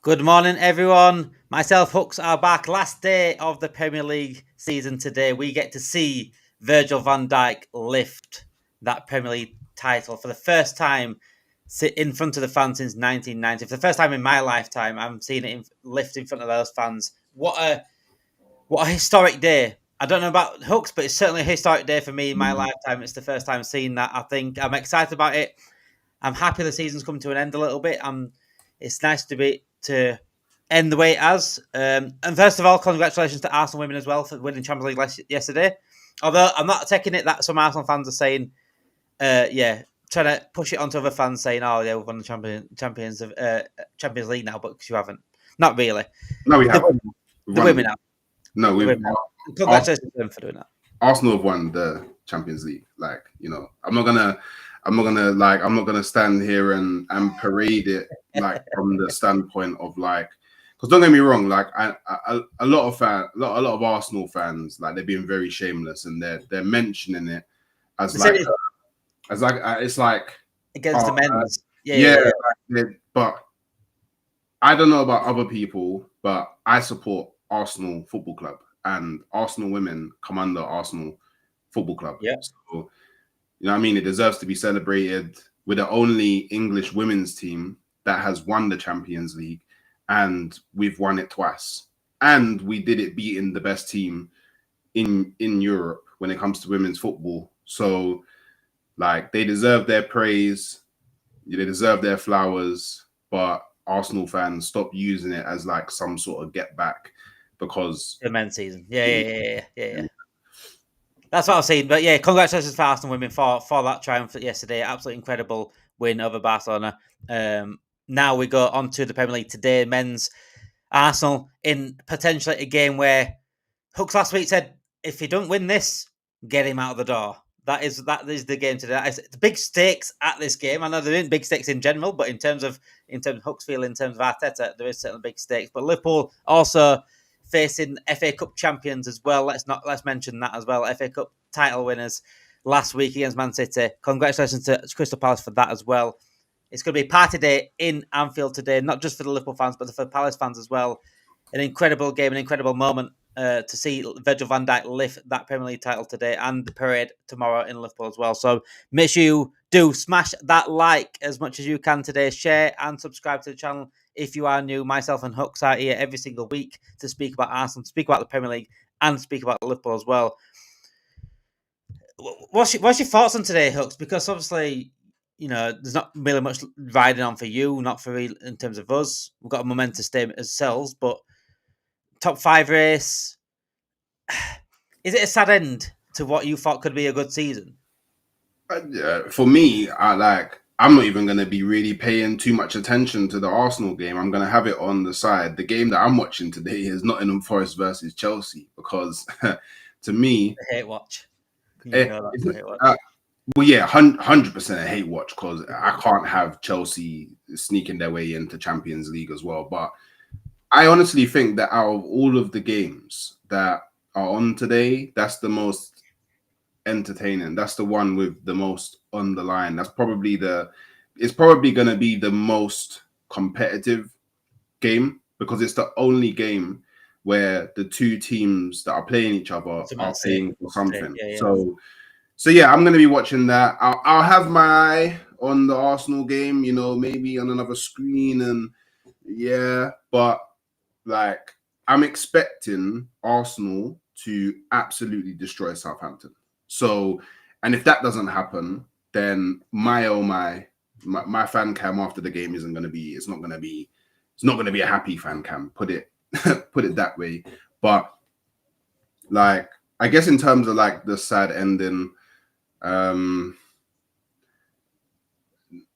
Good morning, everyone. Myself, Hooks, are back. Last day of the Premier League season today. We get to see Virgil van Dijk lift that Premier League title for the first time in front of the fans since 1990. For the first time in my lifetime, I'm seeing it lift in front of those fans. What a historic day. I don't know about Hooks, but it's certainly a historic day for me in my lifetime. It's the first time seeing that. I think I'm excited about it. I'm happy the season's come to an end a little bit. It's nice to end the way it has. And first of all, congratulations to Arsenal women as well for winning Champions League yesterday. Although I'm not taking it that some Arsenal fans are saying, trying to push it onto other fans saying, "Oh yeah, we've won the Champions League now," but because you haven't, not really. No, we haven't. The women have. No, we've. Congratulations to them for doing that. Arsenal have won the Champions League. I'm not gonna stand here and parade it from the standpoint of because don't get me wrong, a lot of Arsenal fans they're being very shameless and they're mentioning it as it's like against the men's. But I don't know about other people, but I support Arsenal Football Club and Arsenal women come under Arsenal Football Club. Yeah. So, you know what I mean? It deserves to be celebrated. We're the only English women's team that has won the Champions League, and we've won it twice. And we did it beating the best team in Europe when it comes to women's football. So, they deserve their praise. They deserve their flowers. But Arsenal fans, stop using it as some sort of get back because the men's season. Yeah. That's what I was saying. But yeah, congratulations for Arsenal women for that triumph yesterday. Absolutely incredible win over Barcelona. Now we go on to the Premier League today. Men's Arsenal in potentially a game where Hooks last week said, if he don't win this, get him out of the door. That is the game today. It's big stakes at this game. I know there isn't big stakes in general, but in terms of Hooks feel, in terms of Arteta, there is certainly big stakes. But Liverpool also facing FA Cup champions as well. Let's mention that as well. FA Cup title winners last week against Man City. Congratulations to Crystal Palace for that as well. It's going to be a party day in Anfield today, not just for the Liverpool fans, but for the Palace fans as well. An incredible game, an incredible moment to see Virgil van Dijk lift that Premier League title today and the parade tomorrow in Liverpool as well. So make sure you do smash that like as much as you can today. Share and subscribe to the channel if you are new. Myself and Hooks are here every single week to speak about Arsenal, speak about the Premier League, and speak about Liverpool as well. What's your thoughts on today, Hooks? Because obviously, there's not really much riding on for you, not for in terms of us. We've got a momentous day ourselves, but top 5 race. Is it a sad end to what you thought could be a good season? For me, I'm not even going to be really paying too much attention to the Arsenal game. I'm going to have it on the side. The game that I'm watching today is Nottingham Forest versus Chelsea because, to me, a hate watch. Well, yeah, 100% a hate watch because I can't have Chelsea sneaking their way into Champions League as well. But I honestly think that out of all of the games that are on today, that's the most entertaining. That's the one with the most on the line. It's probably going to be the most competitive game because it's the only game where the two teams that are playing each other are playing for something. Yeah. So yeah, I'm going to be watching that. I'll have my eye on the Arsenal game, maybe on another screen but I'm expecting Arsenal to absolutely destroy Southampton. So, and if that doesn't happen, then my fan cam after the game isn't going to be. It's not going to be a happy fan cam. Put it that way. But I guess in terms of the sad ending,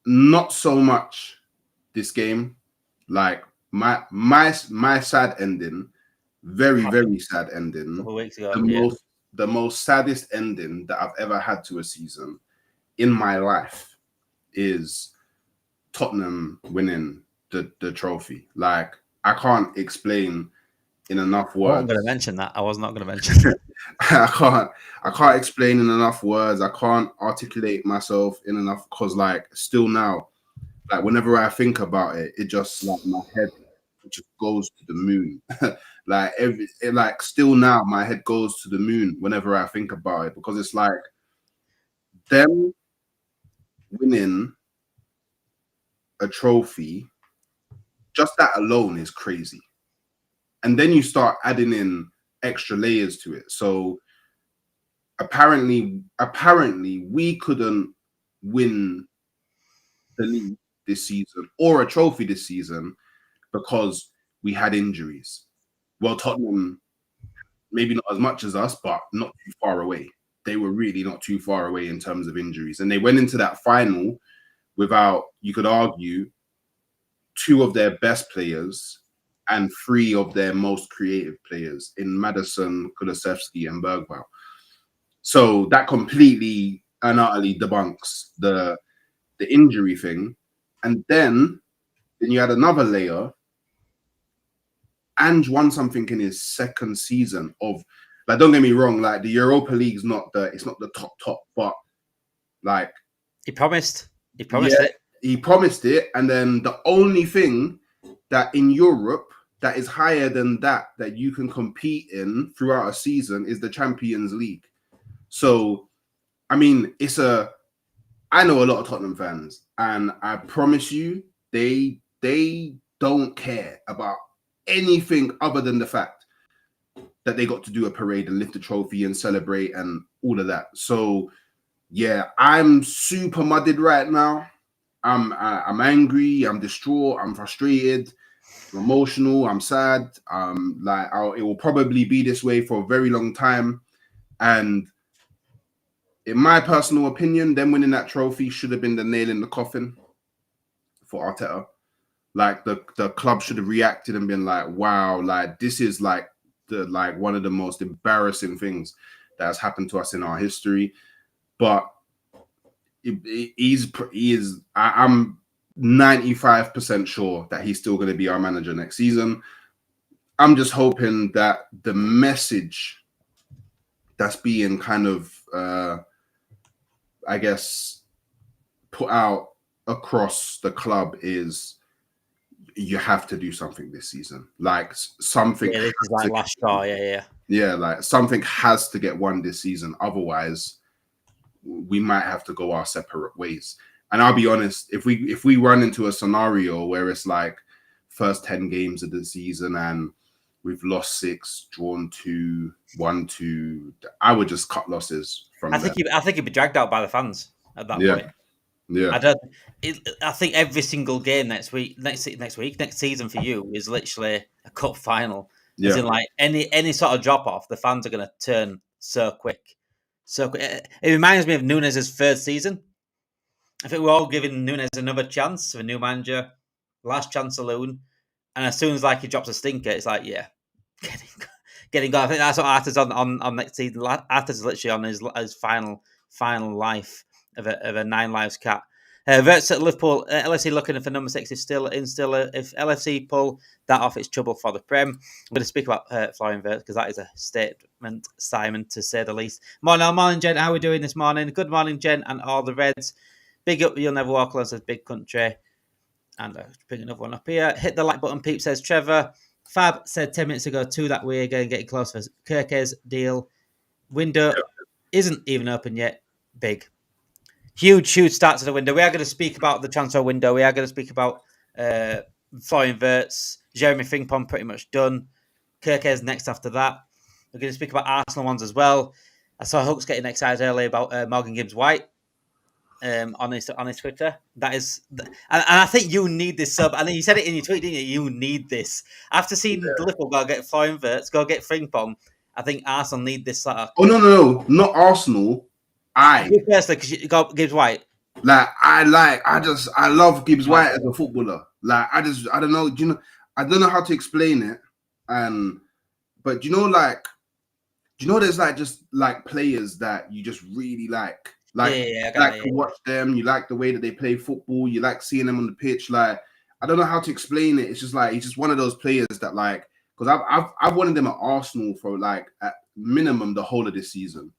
not so much this game. My sad ending, very very sad ending. A couple of weeks ago, the most saddest ending that I've ever had to a season in my life is Tottenham winning the trophy. I can't explain in enough words. I'm going to mention that. I was not going to mention it. I can't explain in enough words. I can't articulate myself in enough because still now, whenever I think about it, it just my head just goes to the moon. Like still now, my head goes to the moon whenever I think about it, because it's like them winning a trophy, just that alone is crazy. And then you start adding in extra layers to it. So apparently we couldn't win the league this season or a trophy this season because we had injuries. Well, Tottenham, maybe not as much as us, but not too far away. They were really not too far away in terms of injuries. And they went into that final without, you could argue, 2 of their best players and 3 of their most creative players in Maddison, Kulusevski, and Bergwijn. So that completely and utterly debunks the injury thing. And then you had another layer. Ange won something in his second season of, like, don't get me wrong, like the Europa League's not the top, but like he promised it. He promised it, and then the only thing that in Europe that is higher than that you can compete in throughout a season is the Champions League. So, I mean, I know a lot of Tottenham fans, and I promise you, they don't care about anything other than the fact that they got to do a parade and lift a trophy and celebrate and all of that. So, yeah, I'm super muddled right now. I'm angry, I'm distraught, I'm frustrated, I'm emotional, I'm sad. It will probably be this way for a very long time. And in my personal opinion, them winning that trophy should have been the nail in the coffin for Arteta. Like the club should have reacted and been like, wow, like this is like one of the most embarrassing things that has happened to us in our history. But I'm 95% sure that he's still going to be our manager next season. I'm just hoping that the message that's being kind of, I guess, put out across the club is you have to do something this season. Like something. Yeah, this is like last straw. Yeah. Yeah, like something has to get won this season. Otherwise, we might have to go our separate ways. And I'll be honest, if we run into a scenario where it's like first 10 games of the season and we've lost 6, drawn 2, won 2, I would just cut losses from there. I think he'd be dragged out by the fans at that point. Yeah. I think every single game next season for you is literally a cup final. Yeah. As in, like any sort of drop off, the fans are going to turn so quick. So it reminds me of Nunes' third season. I think we're all giving Nunes another chance, a new manager, last chance saloon, and as soon as like he drops a stinker, it's like getting gone. I think that's what Arteta's on next season. Arteta's literally on his final life of a 9 lives cat. Wirtz at Liverpool, LFC looking for number 6 is still if LFC pull that off, it's trouble for the Prem. I'm going to speak about Florian Wirtz because that is a statement, Simon, to say the least. Morning, Jen. How are we doing this morning? Good morning, Jen, and all the Reds. Big up, you'll never walk alone, says Big Country. And bring another one up here. Hit the like button, Peep, says Trevor. Fab said 10 minutes ago, 2 that way again, getting close for Kirke's deal. Window isn't even open yet. Big. Huge start to the window. We are going to speak about the transfer window. We are going to speak about Florian Wirtz. Jeremy Frimpong pretty much done. Kirke's next after that. We're going to speak about Arsenal ones as well. I saw Hooks getting excited earlier about Morgan Gibbs-White on his Twitter. That is, and I think you need this sub. I think you said it in your tweet, didn't you? You need this. After seeing Liverpool go get Florian Wirtz, go get Frimpong, I think Arsenal need this sort of. Oh no, not Arsenal. You personally, because you got Gibbs White. I love Gibbs White as a footballer. I don't know. I don't know how to explain it. But there's just players that you just really like. To watch them. You like the way that they play football. You like seeing them on the pitch. I don't know how to explain it. It's just he's just one of those players that because I've wanted them at Arsenal for at minimum the whole of this season.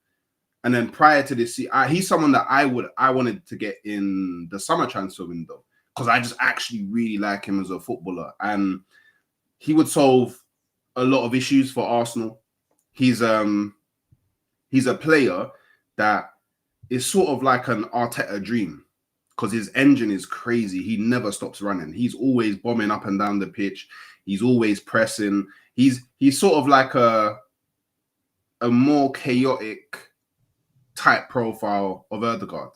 And then prior to this, he's someone that I wanted to get in the summer transfer window because I just actually really like him as a footballer. And he would solve a lot of issues for Arsenal. He's a player that is sort of like an Arteta dream because his engine is crazy. He never stops running. He's always bombing up and down the pitch. He's always pressing. He's sort of like a more chaotic type profile of Ødegaard.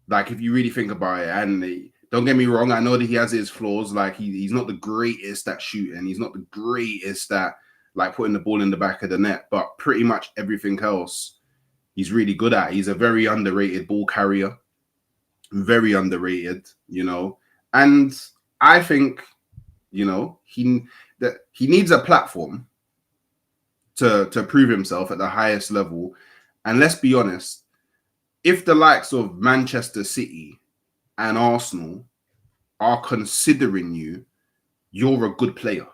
Like if you really think about it, and don't get me wrong, I know that he has his flaws. Like he's not the greatest at shooting. He's not the greatest at like putting the ball in the back of the net, but pretty much everything else he's really good at. He's a very underrated ball carrier, very underrated, you know. And I think, you know, he needs a platform to prove himself at the highest level. And let's be honest, if the likes of Manchester City and Arsenal are considering you, you're a good player.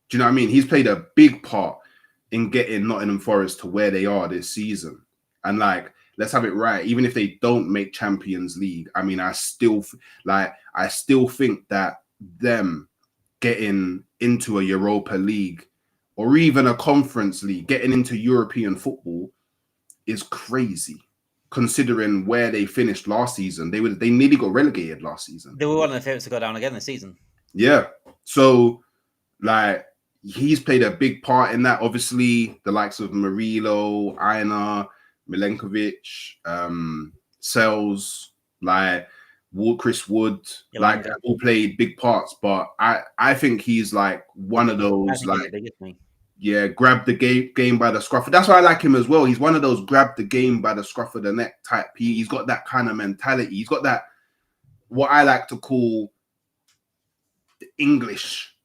Do you know what I mean? He's played a big part in getting Nottingham Forest to where they are this season. And like, let's have it right. Even if they don't make Champions League, I mean, I still think that them getting into a Europa League or even a Conference League, getting into European football is crazy. Considering where they finished last season, they nearly got relegated last season. They were one of the favourites to go down again this season. Yeah. So, like, he's played a big part in that. Obviously, the likes of Murillo, Aina, Milenkovic, Sells, like Chris Wood, like all played big parts. But I think he's like one of those like. Yeah, grab the game by the scruff. That's why I like him as well. He's one of those grab the game by the scruff of the neck type. He's got that kind of mentality. He's got that, what I like to call the English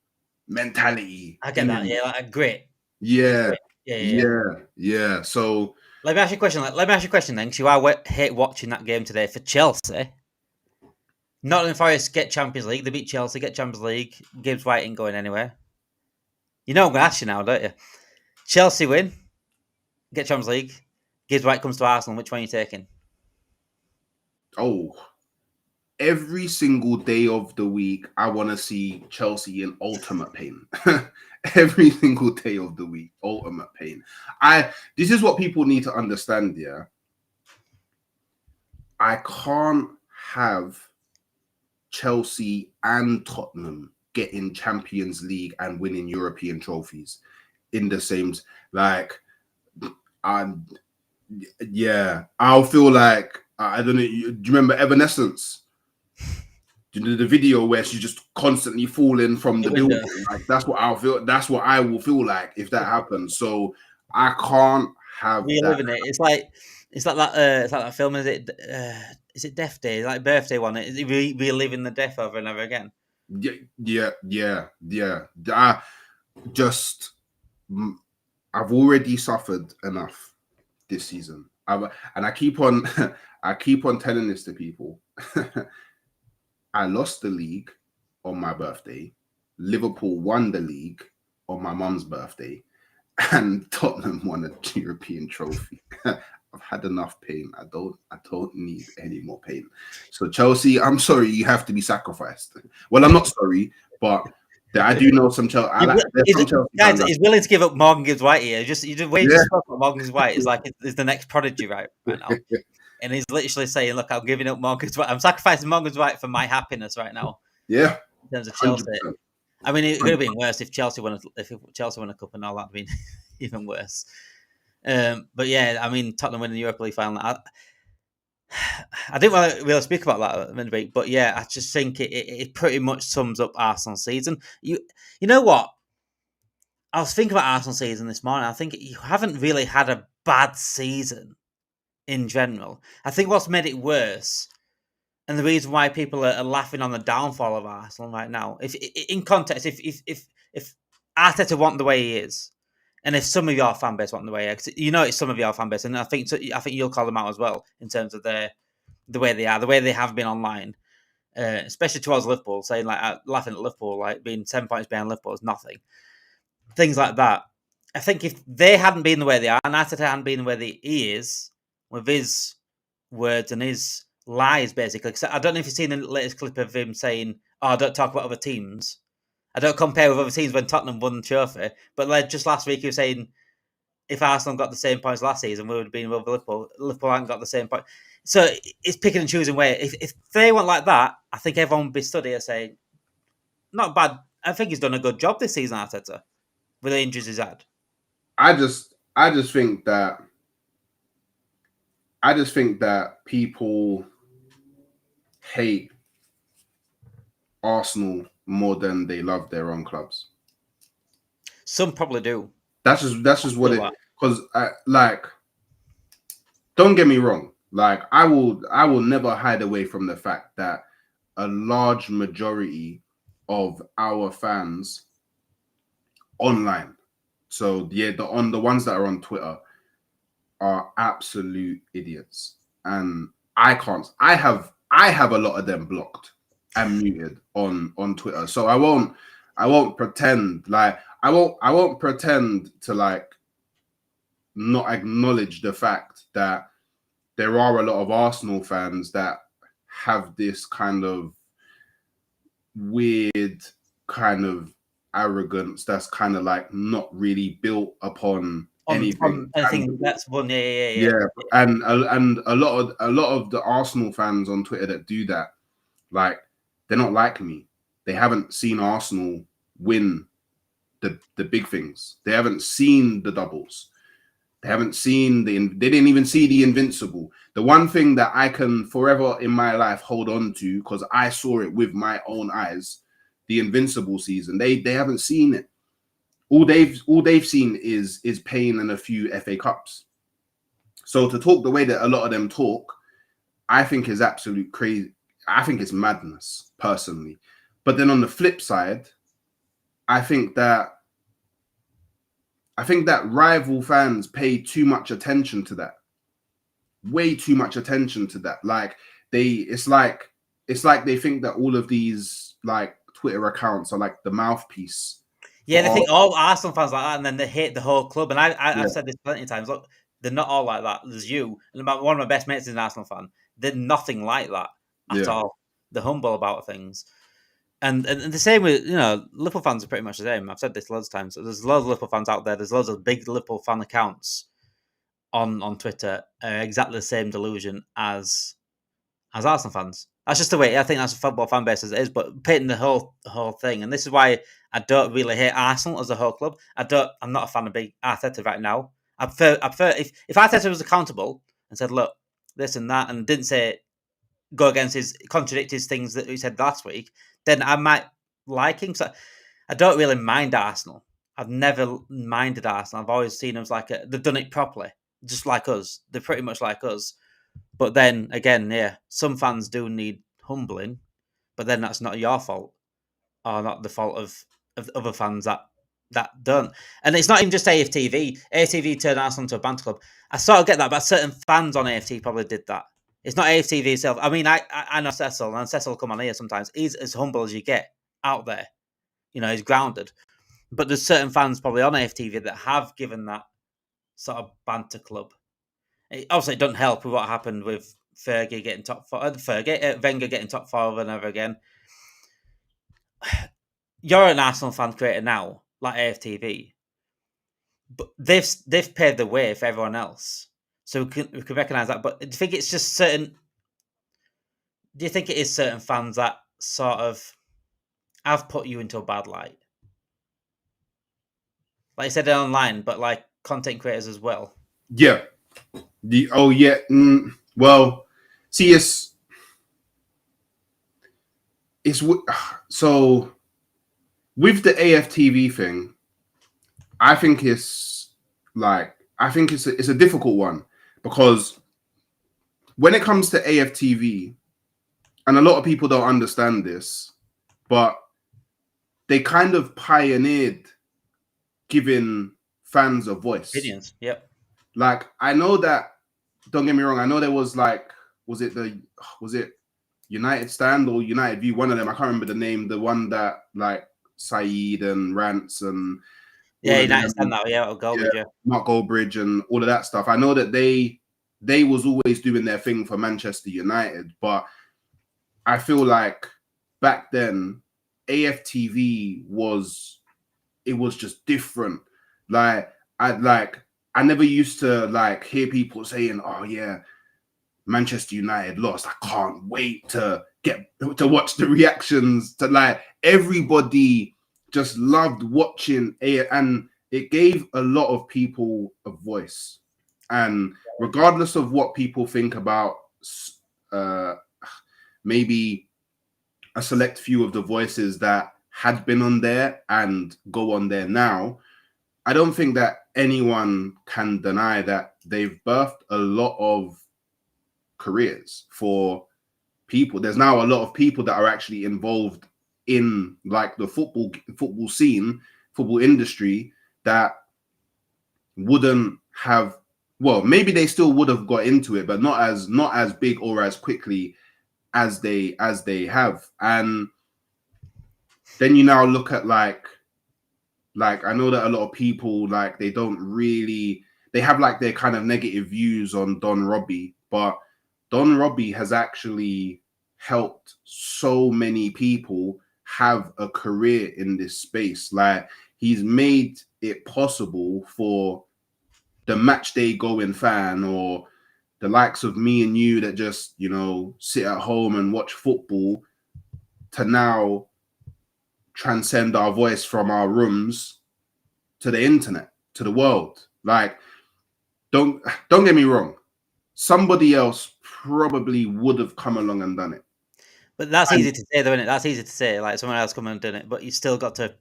mentality. I get that, yeah, like grit. Yeah. Yeah. So let me ask you a question. Let me ask you a question then, because I hate watching that game today for Chelsea. Nottingham Forest get Champions League. They beat Chelsea, get Champions League. Gibbs White ain't going anywhere. You know I'm going to ask you now, don't you? Chelsea win, get Champions League. Gibbs White comes to Arsenal. Which one are you taking? Oh, every single day of the week, I want to see Chelsea in ultimate pain. Every single day of the week, ultimate pain. This is what people need to understand, yeah? I can't have Chelsea and Tottenham getting Champions League and winning European trophies in the same, like, yeah, I'll feel like, I don't know, do you remember Evanescence? Do you know the video where she's just constantly falling from the building? Like, that's what I'll feel, that's what I will feel like if that happens. So I can't have reliving it. It's like that film, is it Death Day? Like birthday one. Is it reliving the death over and over again? Yeah. I've already suffered enough this season. And I keep on telling this to people. I lost the league on my birthday. Liverpool won the league on my mum's birthday, and Tottenham won a European trophy. I've had enough pain. I don't need any more pain. So Chelsea, I'm sorry, you have to be sacrificed. Well, I'm not sorry, but I do know some Chelsea. Guys, he's willing to give up Morgan Gibbs White here. You wait to talk about Morgan Gibbs White. It's like it's the next prodigy right now. And he's literally saying, "Look, I'm giving up Morgan Gibbs White. I'm sacrificing Morgan Gibbs White for my happiness right now." Yeah, in terms of Chelsea. 100%. I mean, it could have been worse if Chelsea won a cup and all that. Would have been even worse. But yeah, I mean, Tottenham winning the Europa League final. I didn't want to really speak about that in the week, but yeah, I just think it pretty much sums up Arsenal's season. You know what? I was thinking about Arsenal's season this morning. I think you haven't really had a bad season in general. I think what's made it worse, and the reason why people are laughing on the downfall of Arsenal right now, if in context, if Arteta want the way he is, and if some of your fan base want the way he is, you know it's some of your fan base, and I think you'll call them out as well in terms of the way they are, the way they have been online, especially towards Liverpool, saying like laughing at Liverpool, like being 10 points behind Liverpool is nothing, things like that. I think if they hadn't been the way they are, and Arteta hadn't been the way he is, with his words and his lies, basically. Because I don't know if you've seen the latest clip of him saying, "Oh, don't talk about other teams." I don't compare with other teams when Tottenham won the trophy, but like just last week, you were saying if Arsenal got the same points last season, we would have been with Liverpool. Liverpool hadn't got the same point. So it's picking and choosing where. If they went like that, I think everyone would be stood here saying, not bad. I think he's done a good job this season, Arteta, with the injuries he's had. I just think that people hate Arsenal more than they love their own clubs. Some probably do. That's just what it. Because like, don't get me wrong. Like, I will never hide away from the fact that a large majority of our fans online, so yeah, the ones that are on Twitter, are absolute idiots, and I have a lot of them blocked and muted on Twitter. So I won't pretend like I won't pretend to like not acknowledge the fact that there are a lot of Arsenal fans that have this kind of weird kind of arrogance that's kind of like not really built upon anything. That's one. Yeah. And a lot of the Arsenal fans on Twitter that do that, like, they're not like me. They haven't seen Arsenal win the big things. They haven't seen the doubles. They haven't seen they didn't even see the Invincible. The one thing that I can forever in my life hold on to, because I saw it with my own eyes, the Invincible season. They haven't seen it. All they've seen is pain and a few FA Cups. So to talk the way that a lot of them talk, I think is absolute crazy. I think it's madness, personally. But then on the flip side, I think that rival fans pay too much attention to that. Way too much attention to that. Like it's like they think that all of these like Twitter accounts are like the mouthpiece. Yeah, they think all Arsenal fans like that, and then they hate the whole club. And I've said this plenty of times. Look, they're not all like that. There's you, and one of my best mates is an Arsenal fan. They're nothing like that at all. They're humble about things. And the same with, Liverpool fans are pretty much the same. I've said this loads of times. There's loads of Liverpool fans out there. There's loads of big Liverpool fan accounts on Twitter. Exactly the same delusion as Arsenal fans. That's just the way. I think that's a football fan base as it is. But painting the whole thing, and this is why I don't really hate Arsenal as a whole club. I'm not a fan of big Arteta right now. I prefer if Arteta was accountable and said, look, this and that, and didn't say go against contradict his things that he said last week, then I might like him. So I don't really mind Arsenal. I've never minded Arsenal. I've always seen them as like they've done it properly, just like us. They're pretty much like us. But then again, some fans do need humbling, but then that's not your fault, or not the fault of other fans that don't. And it's not even just AFTV. AFTV turned Arsenal into a banter club. I sort of get that, but certain fans on AFT probably did that. It's not AFTV itself. I mean, I know Cecil, and Cecil will come on here sometimes. He's as humble as you get out there. He's grounded. But there's certain fans probably on AFTV that have given that sort of banter club. Obviously, it doesn't help with what happened with Fergie getting top four. Wenger getting top four over and over again. You're an Arsenal fan creator now, like AFTV, but they've paved the way for everyone else. So we can recognise that. But do you think it's just certain? Do you think it is certain fans that sort of have put you into a bad light? Like you said online, but like content creators as well. Yeah. Well, see, it's so with the AFTV thing, I think it's a difficult one, because when it comes to AFTV, and a lot of people don't understand this, but they kind of pioneered giving fans a voice. Opinions, yep. Like, I know that, don't get me wrong, I know there was like, was it United Stand or United View? One of them, I can't remember the name, the one that like Saeed and Rance and United Stand now, Mark Goldbridge and all of that stuff. I know that they was always doing their thing for Manchester United, but I feel like back then AFTV was just different. Like I never used to like hear people saying, "Oh yeah, Manchester United lost. I can't wait to watch the reactions." To like everybody just loved watching and it gave a lot of people a voice. And regardless of what people think about maybe a select few of the voices that had been on there and go on there now, I don't think that anyone can deny that they've birthed a lot of careers for people. There's now a lot of people that are actually involved in like the football scene, football industry that wouldn't have, well, maybe they still would have got into it, but not as big or as quickly as they have. And then you now look at like I know that a lot of people like they have like their kind of negative views on Don Robbie, but Don Robbie has actually helped so many people have a career in this space. Like he's made it possible for the match day going fan or the likes of me and you that just, you know, sit at home and watch football to now transcend our voice from our rooms to the internet, to the world. Like, don't get me wrong. Somebody else probably would have come along and done it. But that's easy to say, though, isn't it? That's easy to say, like someone else come and done it. But you still got to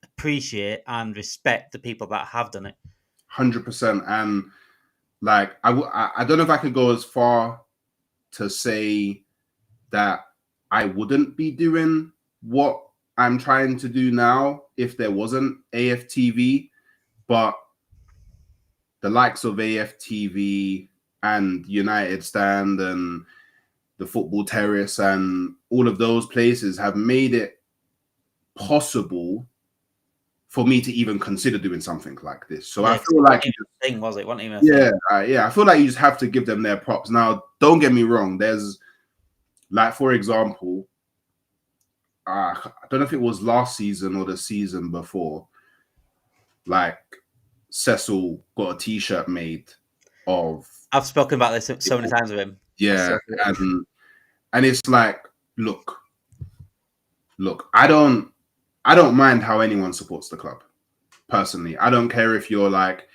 appreciate and respect the people that have done it. 100%. And like, I don't know if I could go as far to say that I wouldn't be doing what I'm trying to do now if there wasn't AFTV, but the likes of AFTV and United Stand and the Football Terrace and all of those places have made it possible for me to even consider doing something like this. So I feel like thing was it? I feel like you just have to give them their props. Now, don't get me wrong. There's like, for example, I don't know if it was last season or the season before, like Cecil got a t-shirt made of. I've spoken about this so many times with him. Yeah, and it's like, look, I don't mind how anyone supports the club. Personally, I don't care if you're like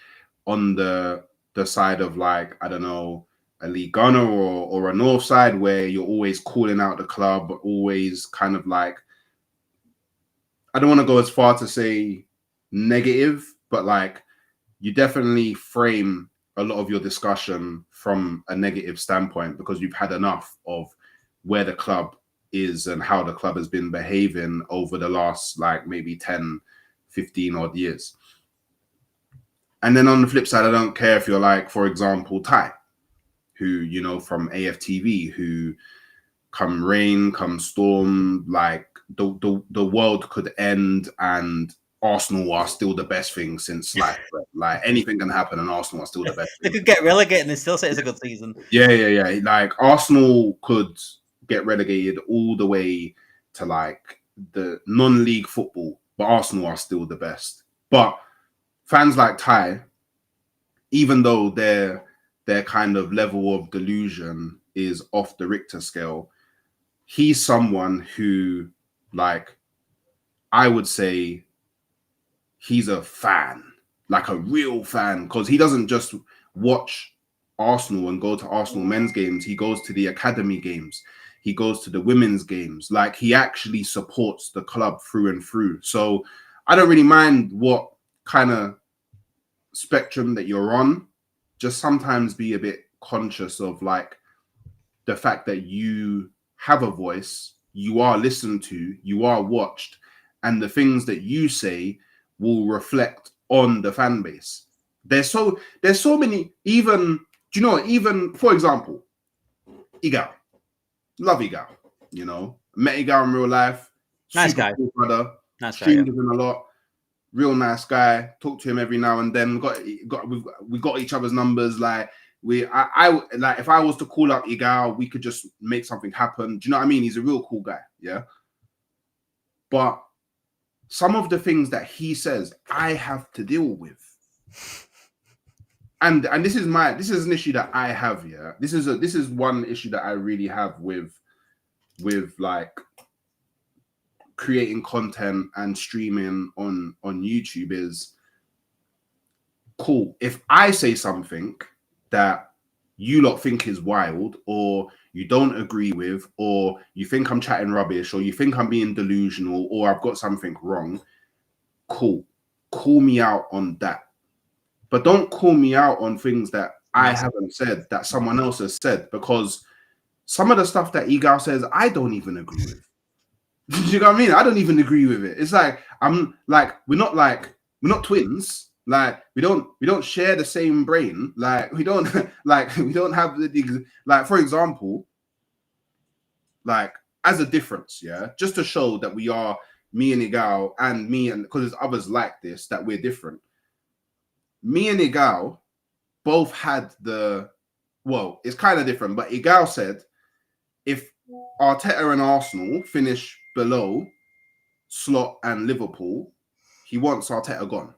on the side of like, I don't know, a League Gunner or a North side where you're always calling out the club, but always kind of like, I don't want to go as far to say negative, but like you definitely frame a lot of your discussion from a negative standpoint because you've had enough of where the club is and how the club has been behaving over the last like maybe 10, 15 odd years. And then on the flip side, I don't care if you're like, for example, Ty, who, you know, from AFTV, who come rain, come storm, like the world could end and Arsenal are still the best thing since life. Like anything can happen and Arsenal are still the best. They could get relegated and they still say it's a good season. Yeah. Like Arsenal could get relegated all the way to like the non-league football, but Arsenal are still the best. But fans like Ty, even though their kind of level of delusion is off the Richter scale, he's someone who, like, I would say he's a fan, like a real fan, because he doesn't just watch Arsenal and go to Arsenal men's games. He goes to the academy games. He goes to the women's games. Like, he actually supports the club through and through. So I don't really mind what kind of spectrum that you're on. Just sometimes be a bit conscious of like the fact that you have a voice, you are listened to, you are watched, and the things that you say will reflect on the fan base. There's so many, even, do you know, even for example, Igal. Love Igal, you know. Met Igal in real life. Nice guy. Cool brother. Nice guy. Streamed with him a lot. Real nice guy. Talk to him every now and then. We got each other's numbers. Like I like if I was to call up Igal, we could just make something happen. Do you know what I mean? He's a real cool guy. Yeah. but some of the things that he says, I have to deal with. And this is an issue that I have. Yeah, this is one issue that I really have with like creating content and streaming on YouTube is cool. If I say something that you lot think is wild, or you don't agree with, or you think I'm chatting rubbish, or you think I'm being delusional, or I've got something wrong, cool. Call me out on that. But don't call me out on things that I haven't said, that someone else has said, because some of the stuff that Egal says, I don't even agree with. Do you know what I mean? I don't even agree with it. It's like, we're not twins. Like, we don't share the same brain. Like, we don't have the, like, for example, like, as a difference, yeah, just to show that we are, me and Egal, and me, and because there's others like this, that we're different. Me and Egal both had it's kind of different, but Egal said if Arteta and Arsenal finish below Slot and Liverpool, he wants Arteta gone.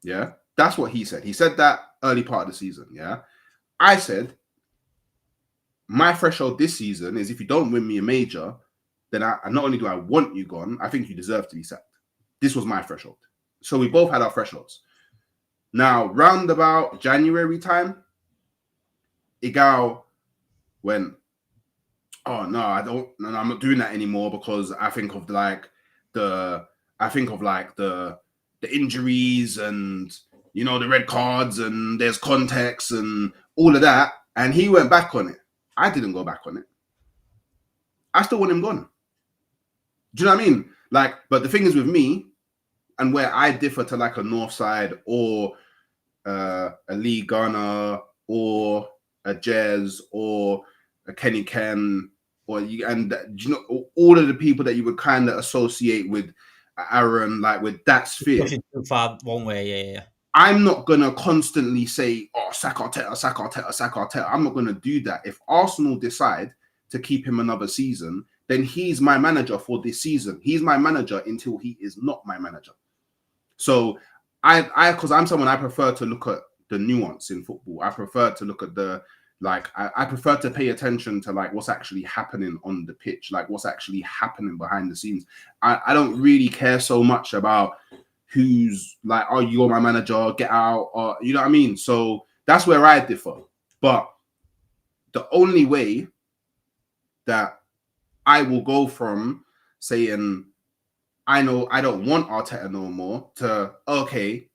Yeah, that's what he said. He said that early part of the season. Yeah, I said my threshold this season is if you don't win me a major, then I not only do I want you gone, I think you deserve to be sacked. This was my threshold. So we both had our thresholds. Now, round about January time, Egal went, oh no, I'm not doing that anymore because I think of the injuries and, you know, the red cards and there's context and all of that. And he went back on it. I didn't go back on it. I still want him gone. Do you know what I mean? Like, but the thing is with me, and where I differ to like a Northside or a Lee Gunner or a Jez or a Kenny Ken, you know, all of the people that you would kind of associate with Aaron, like with that sphere. Too far one way, yeah. I'm not gonna constantly say, "Oh, sack Arteta, sack Arteta, sack Arteta." I'm not gonna do that. If Arsenal decide to keep him another season, then he's my manager for this season. He's my manager until he is not my manager. So because I'm someone, I prefer to look at the nuance in football. I prefer to look at I prefer to pay attention to like what's actually happening on the pitch, like what's actually happening behind the scenes. I don't really care so much about who's like, oh, you're my manager, get out, or you know what I mean? So that's where I differ. But the only way that I will go from saying, I know I don't want Arteta no more, to, okay,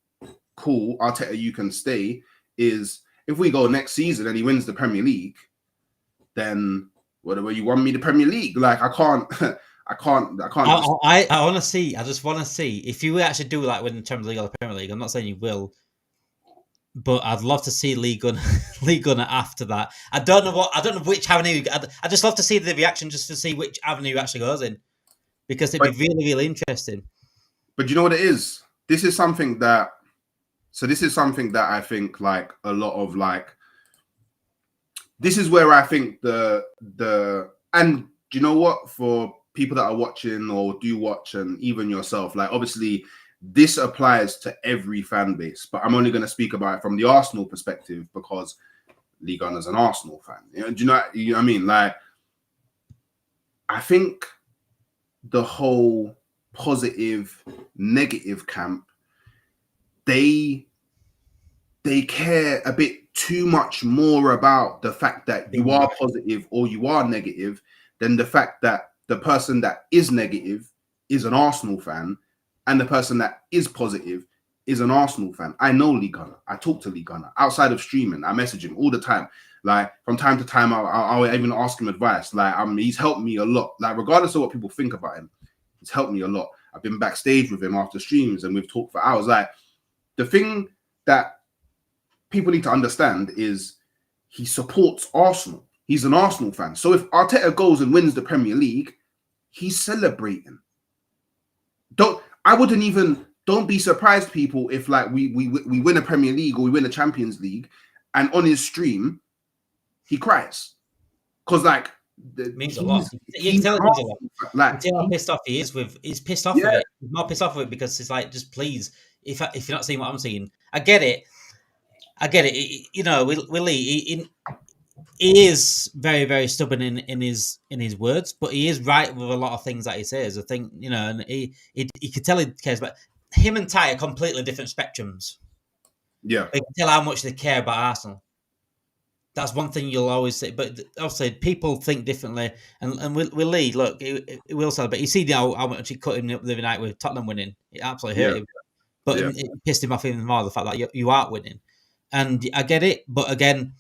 cool, Arteta, you can stay, is if we go next season and he wins the Premier League, then whatever you want me the Premier League. Like, I can't. I want to see. I just want to see if you actually do like win the Champions League or the Premier League. I'm not saying you will, but I'd love to see League Gunner after that. I don't know which avenue. I just love to see the reaction, just to see which avenue he actually goes in, because it'd be really, really interesting. But you know what it is? This is something that I think like a lot of like. This is where I think and do you know what, for people that are watching or do watch, and even yourself, like obviously this applies to every fan base, but I'm only going to speak about it from the Arsenal perspective because Lee Gunner's an Arsenal fan. You know, do you know what I mean? Like, I think the whole positive, negative camp, they care a bit too much more about the fact that you are positive or you are negative than the fact that the person that is negative is an Arsenal fan and the person that is positive is an Arsenal fan. I know Lee Gunner. I talk to Lee Gunner outside of streaming. I message him all the time. Like, from time to time, I'll even ask him advice. Like, he's helped me a lot. Like, regardless of what people think about him, he's helped me a lot. I've been backstage with him after streams and we've talked for hours. Like, the thing that people need to understand is he supports Arsenal. He's an Arsenal fan. So if Arteta goes and wins the Premier League, he's celebrating. Don't be surprised, people, if like we win a Premier League or we win a Champions League and on his stream he cries. Because like Means a lot. You can tell it means a lot. Like, you can tell how pissed off he is with. He's pissed off Yeah. with it. He's more pissed off with it because it's like, just please, if you're not seeing what I'm seeing, I get it. You know, Willie, he is very, very stubborn in his words, but he is right with a lot of things that he says. I think, you know, and he could tell he cares, but him and Ty are completely different spectrums. Yeah. You can tell how much they care about Arsenal. That's one thing you'll always say, but obviously people think differently. And Lee, look, he will say, but you see how much he cut him up the other night with Tottenham winning. It absolutely hurt him, but it pissed him off even more, the fact that you aren't winning. And I get it, but again,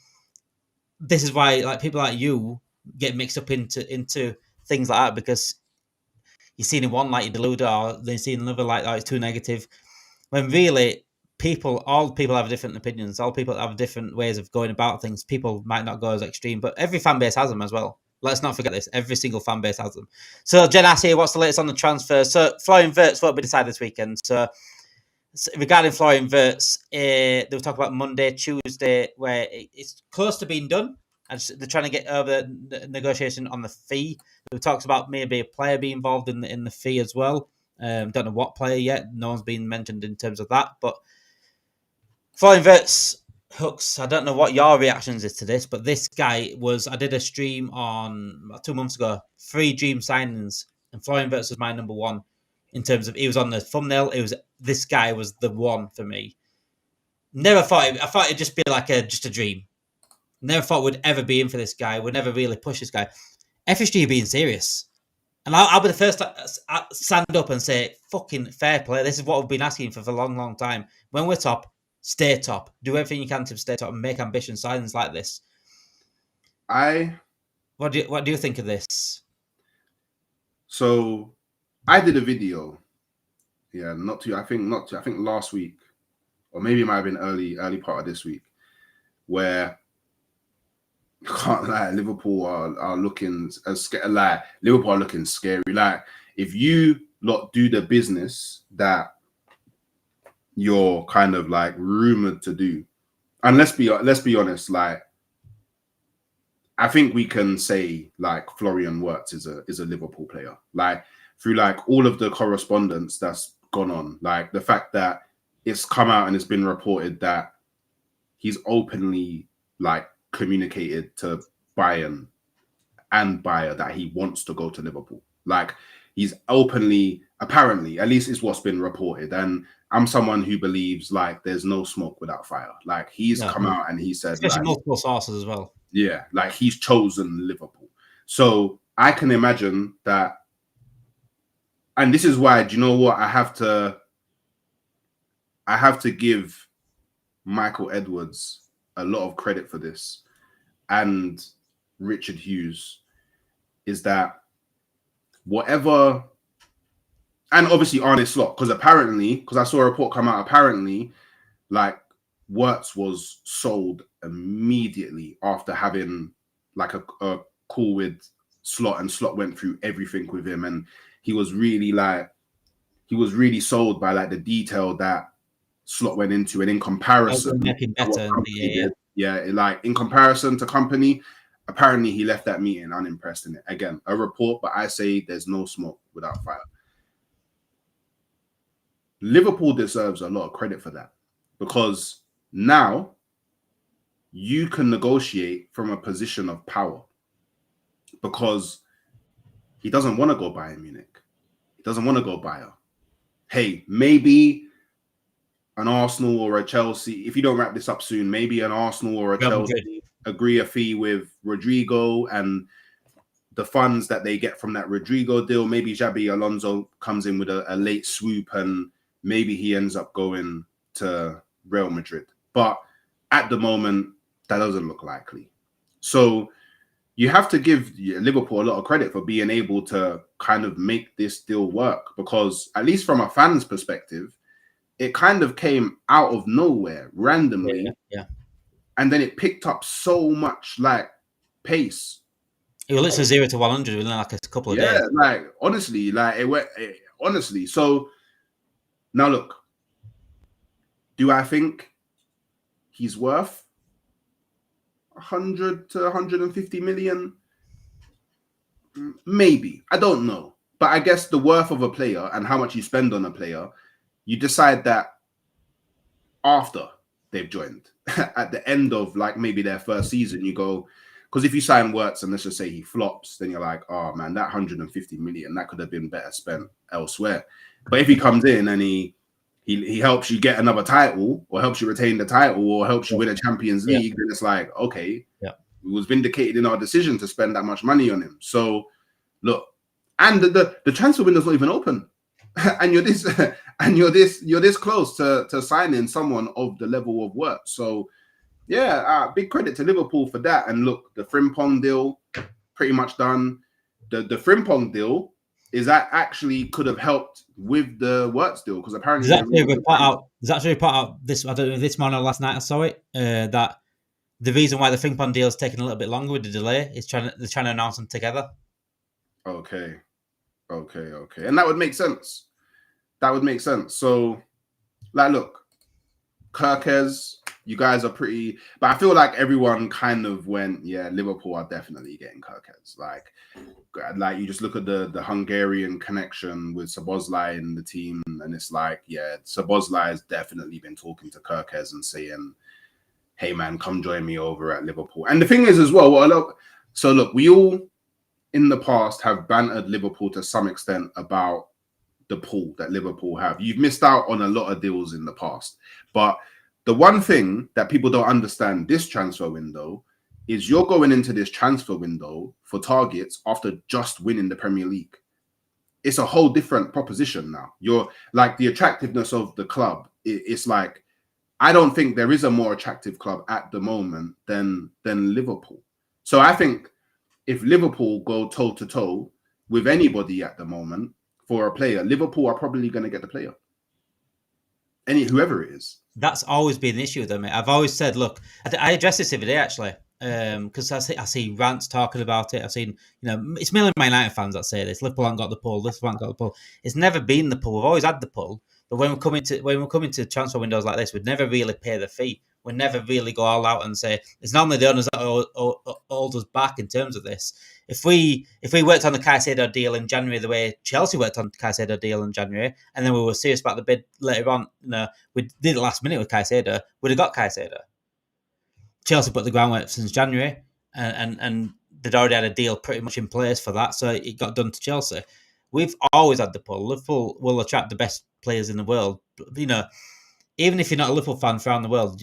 this is why, like, people like you get mixed up into things like that, because you've seen in one light you delude, or then you see another light that it's too negative. When really, all people have different opinions. All people have different ways of going about things. People might not go as extreme, but every fan base has them as well. Let's not forget this. Every single fan base has them. So, Jen asks here, what's the latest on the transfer? So, Florian Wirtz won't be decided this weekend. So, regarding Florian Wirtz, they were talking about Monday, Tuesday, where it's close to being done. And they're trying to get over the negotiation on the fee. There talks about maybe a player being involved in the fee as well. Don't know what player yet. No one's been mentioned in terms of that. But Florian Wirtz, Hooks, I don't know what your reactions is to this, but this guy I did a stream on 2 months ago, 3 dream signings, and Florian Wirtz was my number one in terms of, he was on the thumbnail. This guy was the one for me. I thought it'd just be like just a dream. Never thought we'd ever be in for this guy. We'd never really push this guy. FSG are being serious. And I'll be the first to stand up and say, fucking fair play. This is what we've been asking for a long, long time. When we're top, stay top. Do everything you can to stay top and make ambitious signings like this. What do you think of this? So I did a video. Yeah, I think last week, or maybe it might have been early part of this week, where, can't lie, Liverpool are looking Liverpool are looking scary. Like, if you lot do the business that you're kind of like rumored to do, and let's be honest, like, I think we can say like Florian Wirtz is a Liverpool player. Like, through like all of the correspondence that's gone on, like the fact that it's come out and it's been reported that he's openly like communicated to Bayern and Bayer that he wants to go to Liverpool. Like, he's openly, apparently, at least it's what's been reported. And I'm someone who believes like there's no smoke without fire. Like, he's come out and he said, especially like, multiple sources as well. Yeah, like, he's chosen Liverpool. So I can imagine that. And this is why, do you know what? I have to give Michael Edwards a lot of credit for this, and Richard Hughes, is that whatever, and obviously Arne Slot, because I saw a report come out, apparently, like, Wirtz was sold immediately after having like a call with Slot, and Slot went through everything with him, and he was really sold by like the detail that Slot went into, and in comparison, like in comparison to company, apparently he left that meeting unimpressed in it. Again, a report, but I say there's no smoke without fire. Liverpool deserves a lot of credit for that, because now you can negotiate from a position of power, because he doesn't want to go Bayern Munich. He doesn't want to go Bayer. Hey, maybe an Arsenal or a Chelsea, if you don't wrap this up soon, maybe an Arsenal or a Chelsea agree a fee with Rodrigo, and the funds that they get from that Rodrigo deal, maybe Xabi Alonso comes in with a late swoop, and maybe he ends up going to Real Madrid. But at the moment, that doesn't look likely. So you have to give Liverpool a lot of credit for being able to kind of make this deal work, because at least from a fan's perspective, it kind of came out of nowhere randomly. Yeah. And then it picked up so much like pace. It was literally 0 to 100 within like a couple of days. Yeah, like, honestly, like honestly. So now look, do I think he's worth 100 to 150 million? Maybe. I don't know. But I guess the worth of a player and how much you spend on a player, you decide that after they've joined. At the end of like maybe their first season, you go, because if you sign Wirtz and let's just say he flops, then you're like, oh man, that 150 million, that could have been better spent elsewhere. But if he comes in and he helps you get another title or helps you retain the title or helps you win a Champions League, then it's like, okay, we was vindicated in our decision to spend that much money on him. So look, and the transfer window's not even open. And you're this close to signing someone of the level of work. So yeah, big credit to Liverpool for that. And look, the Frimpong deal pretty much done. The Frimpong deal is that actually could have helped with the Wirtz deal because apparently there's actually a report out this, I don't know, this morning or last night I saw it, that the reason why the Frimpong deal is taking a little bit longer with the delay is they're trying to announce them together. Okay. And that would make sense. So, like, look, Kirkes, you guys are pretty, but I feel like everyone kind of went, yeah, Liverpool are definitely getting Kirkes. Like you just look at the Hungarian connection with Szoboszlai in the team, and it's like, yeah, Szoboszlai has definitely been talking to Kirkes and saying, hey man, come join me over at Liverpool. And the thing is as well, look, we all in the past have bantered Liverpool to some extent about the pull that Liverpool have. You've missed out on a lot of deals in the past. But the one thing that people don't understand this transfer window is you're going into this transfer window for targets after just winning the Premier League. It's a whole different proposition now. You're like the attractiveness of the club. It's like, I don't think there is a more attractive club at the moment than Liverpool. So I think if Liverpool go toe to toe with anybody at the moment for a player, Liverpool are probably going to get the player. Whoever it is. That's always been an issue with them. I've always said, look, I addressed this every day actually, because I see rants talking about it. I've seen, it's mainly my United fans that say this. Liverpool haven't got the pull. Liverpool haven't got the pull. It's never been the pull. We've always had the pull. But when we're coming to transfer windows like this, we'd never really pay the fee. We'd never really go all out and say it's normally the owners that hold us back in terms of this. If we worked on the Caicedo deal in January the way Chelsea worked on the Caicedo deal in January, and then we were serious about the bid later on, we did it last minute with Caicedo, we'd have got Caicedo. Chelsea put the groundwork since January, and they'd already had a deal pretty much in place for that, so it got done to Chelsea. We've always had the pull. Liverpool will attract the best players in the world. Even if you're not a Liverpool fan around the world,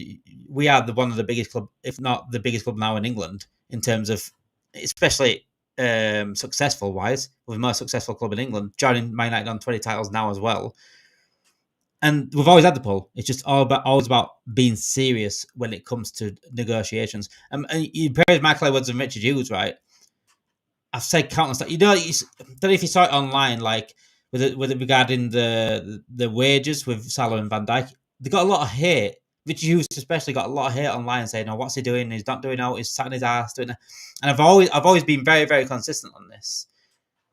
we are one of the biggest club, if not the biggest club now in England, in terms of, especially successful wise. We're the most successful club in England, joining Man United on 20 titles now as well. And we've always had the pull. It's just always about being serious when it comes to negotiations. And you praise Michael Edwards and Richard Hughes, right? I've said countless times. Don't know if you saw it online, like with it regarding the wages with Salah and Van Dijk. They got a lot of hate. Richard Hughes especially got a lot of hate online saying, "Oh, what's he doing? He's not doing out. He's sat in his ass doing it." And I've always been very, very consistent on this.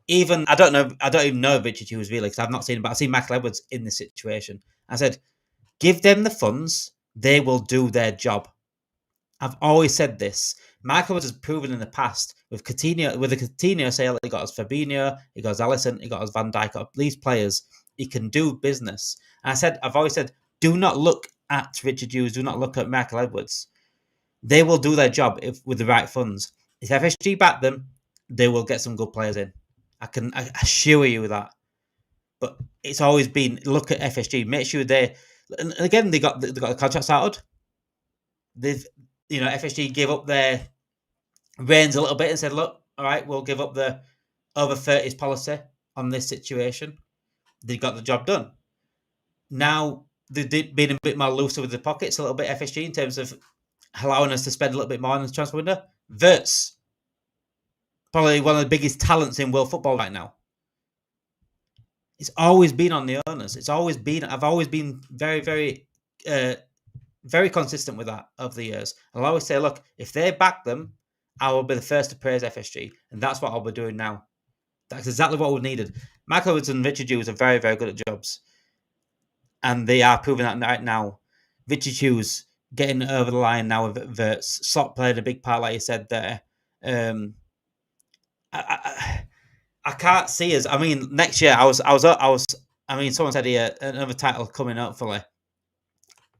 Even I don't even know Richard Hughes really because I've not seen him, but I've seen Michael Edwards in this situation. I said, give them the funds, they will do their job. I've always said this. Michael Edwards has proven in the past with the Coutinho sale, he got us Fabinho, he got us Alisson, he got us Van Dijk, these players, he can do business. And I've always said, do not look at Richard Hughes, do not look at Michael Edwards. They will do their job with the right funds. If FSG back them, they will get some good players in. I assure you that. But it's always been, look at FSG, make sure and again, they got the contract started. FSG gave up their reins a little bit and said, look, all right, we'll give up the over 30s policy on this situation. They got the job done. Now, they've been a bit more looser with the pockets, a little bit, FSG, in terms of allowing us to spend a little bit more on the transfer window. Wirtz, probably one of the biggest talents in world football right now. It's always been on the owners. I've always been very, very, very consistent with that over the years. I'll always say, look, if they back them, I will be the first to praise FSG. And that's what I'll be doing now. That's exactly what we needed. Michael Edwards and Richard Hughes are very, very good at jobs. And they are proving that right now. Richard Hughes getting over the line now with Wirtz. Slot played a big part, like you said there. I can't see us. I mean, next year, I mean, someone said here another title coming up for like.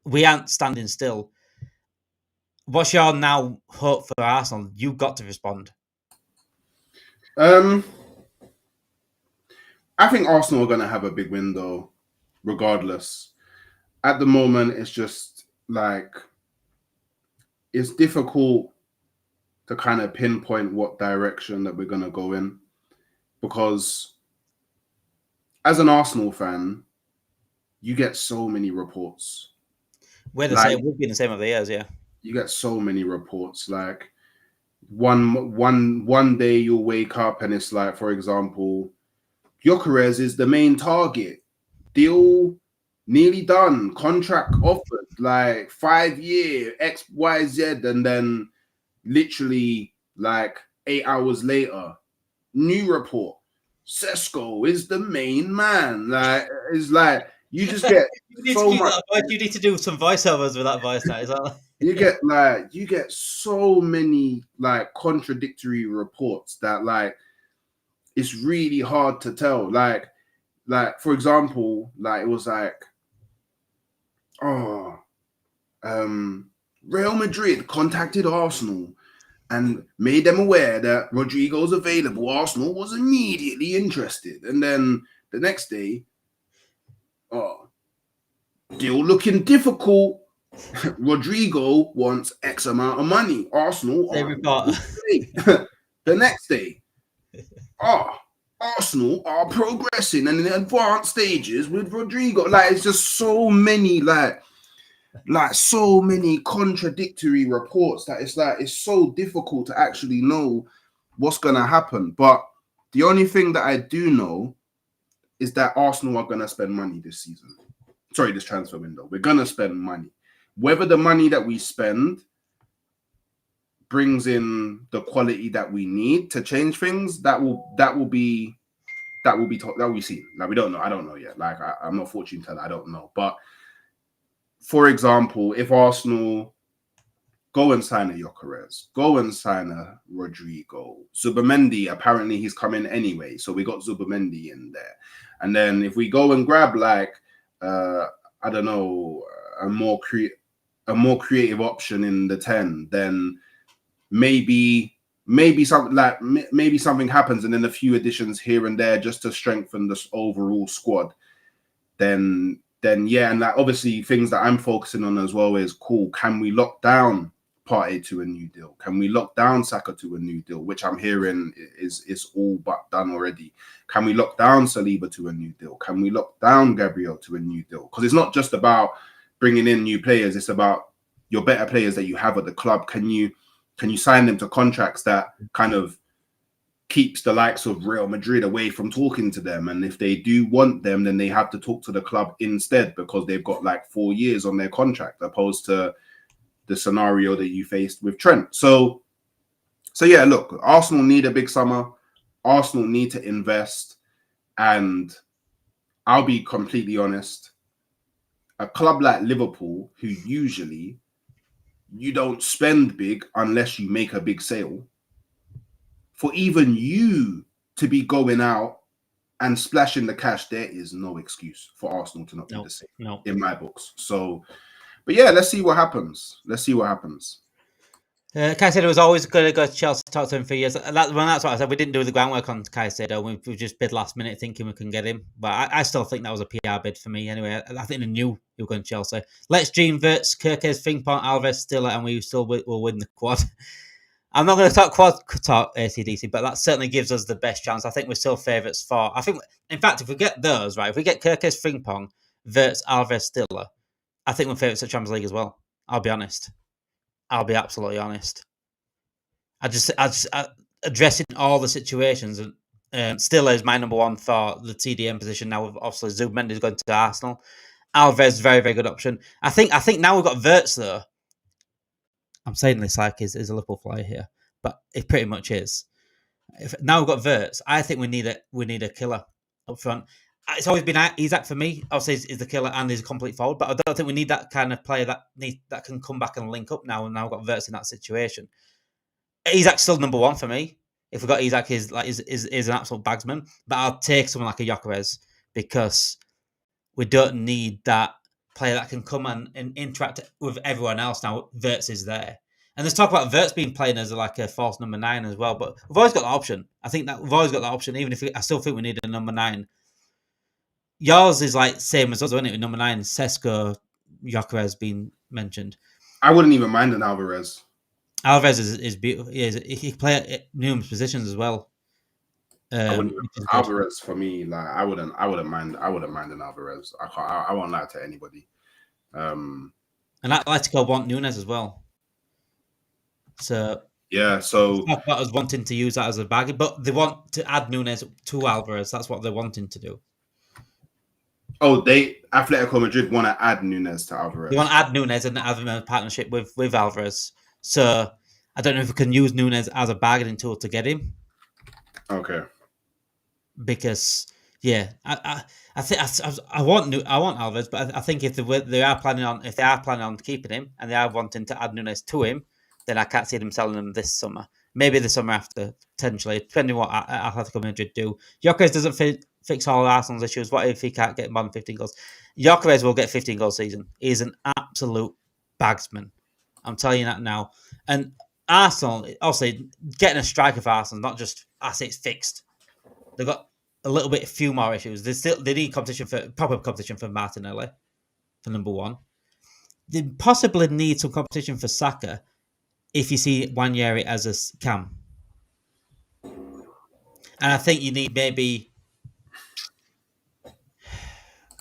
We aren't standing still. What's your now hope for Arsenal? You've got to respond. I think Arsenal are going to have a big window, regardless. At the moment, it's just like it's difficult to kind of pinpoint what direction that we're going to go in, because as an Arsenal fan, you get so many reports. We're the Like, same. We've been the same over the years, yeah. you get so many reports. Like one day you'll wake up and it's like, for example, Gyökeres is the main target. Deal nearly done. Contract offered. Like 5-year XYZ, and then literally like 8 hours later, new report. Sesko is the main man. Like it's like you just get so much. You need to do some voiceovers with that voice now. Is that You get so many like contradictory reports that like it's really hard to tell. Like for example, like it was like, Real Madrid contacted Arsenal and made them aware that Rodrigo's available. Arsenal was immediately interested, and then the next day, deal looking difficult. Rodrigo wants X amount of money. Arsenal. The next day, Arsenal are progressing and in advanced stages with Rodrigo. Like it's just so many like so many contradictory reports that it's like it's so difficult to actually know what's gonna happen. But the only thing that I do know is that Arsenal are gonna spend money this season. Sorry, this transfer window. We're gonna spend money. Whether the money that we spend brings in the quality that we need to change things, that will be seen. Like we don't know. I don't know yet. Like I'm not fortune teller. I don't know. But for example, if Arsenal go and sign a Gyökeres, go and sign a Rodrigo, Zubimendi, apparently he's coming anyway, so we got Zubimendi in there. And then if we go and grab like I don't know, a more creative option in the 10, then maybe something happens, and then a few additions here and there just to strengthen this overall squad. Then yeah, and that obviously things that I'm focusing on as well is cool. Can we lock down Partey to a new deal? Can we lock down Saka to a new deal, which I'm hearing is all but done already? Can we lock down Saliba to a new deal? Can we lock down Gabriel to a new deal? Because it's not just about bringing in new players; it's about your better players that you have at the club. Can you sign them to contracts that kind of keeps the likes of Real Madrid away from talking to them? And if they do want them, then they have to talk to the club instead, because they've got like 4 years on their contract, opposed to the scenario that you faced with Trent. So yeah, look, Arsenal need a big summer. Arsenal need to invest. And I'll be completely honest, a club like Liverpool, who usually you don't spend big unless you make a big sale, for even you to be going out and splashing the cash, there is no excuse for Arsenal to not do the same in my books. So, but yeah, let's see what happens. Caicedo was always going to go to Chelsea to talk to him for years. That's what I said. We didn't do the groundwork on Caicedo. We just bid last minute thinking we can get him. But I still think that was a PR bid for me anyway. I think they knew he was going to Chelsea. Let's dream Wirtz, Kirkes, Frimpong, Alves, Stiller, and we still will win the quad. I'm not going to talk quad talk ACDC, but that certainly gives us the best chance. I think we're still favourites for. I think, in fact, if we get those, right, if we get Kirkes, Frimpong, Wirtz, Alves, Stiller, I think we're favourites at Champions League as well. I'll be honest. I'll be absolutely honest. I just addressing all the situations, and Stiller is my number one for the TDM position now. Obviously, Zubimendi is going to Arsenal. Alves, very, very good option. I think now we've got Wirtz though. I'm saying this like is a Liverpool flyer here, but it pretty much is. Now we've got Wirtz, I think we need a killer up front. It's always been Isaac for me. Obviously, he's the killer and he's a complete forward, but I don't think we need that kind of player that can come back and link up now. And now we've got Wirtz in that situation. Isaac still number one for me. If we got Isak, is an absolute bagsman. But I'll take someone like a Gyökeres because we don't need that player that can come and interact with everyone else now. Wirtz is there. And there's talk about Wirtz being playing as like a false number 9 as well. But we've always got the option. I think that we've always got that option, even if I still think we need a number 9. Yours is like same as us, isn't it? With number 9, Sesko, Gyökeres being mentioned. I wouldn't even mind an Alvarez. Alvarez is beautiful. He can play at numerous positions as well. Alvarez for me, like I wouldn't mind an Alvarez. I won't lie to anybody. And Atletico want Nunes as well. So talk about us wanting to use that as a bag, but they want to add Nunes to Alvarez. That's what they're wanting to do. Oh, Atletico Madrid want to add Nunes to Alvarez. They want to add Nunes and have him in a partnership with Alvarez. So I don't know if we can use Nunes as a bargaining tool to get him. Okay. Because I think I want Alvarez, but I think if they are planning on keeping him and they are wanting to add Nunes to him, then I can't see them selling him this summer. Maybe the summer after, potentially, depending on what Atletico Madrid do. Gyökeres doesn't fix all Arsenal's issues. What if he can't get more than 15 goals? Gyökeres will get 15 goals season. He's an absolute bagsman. I'm telling you that now. And Arsenal, obviously, getting a striker for Arsenal, not just assets fixed. They've got a few more issues. They need proper competition for Martinelli, for number 1. They possibly need some competition for Saka if you see Wanyeri as a cam. And I think you need maybe, I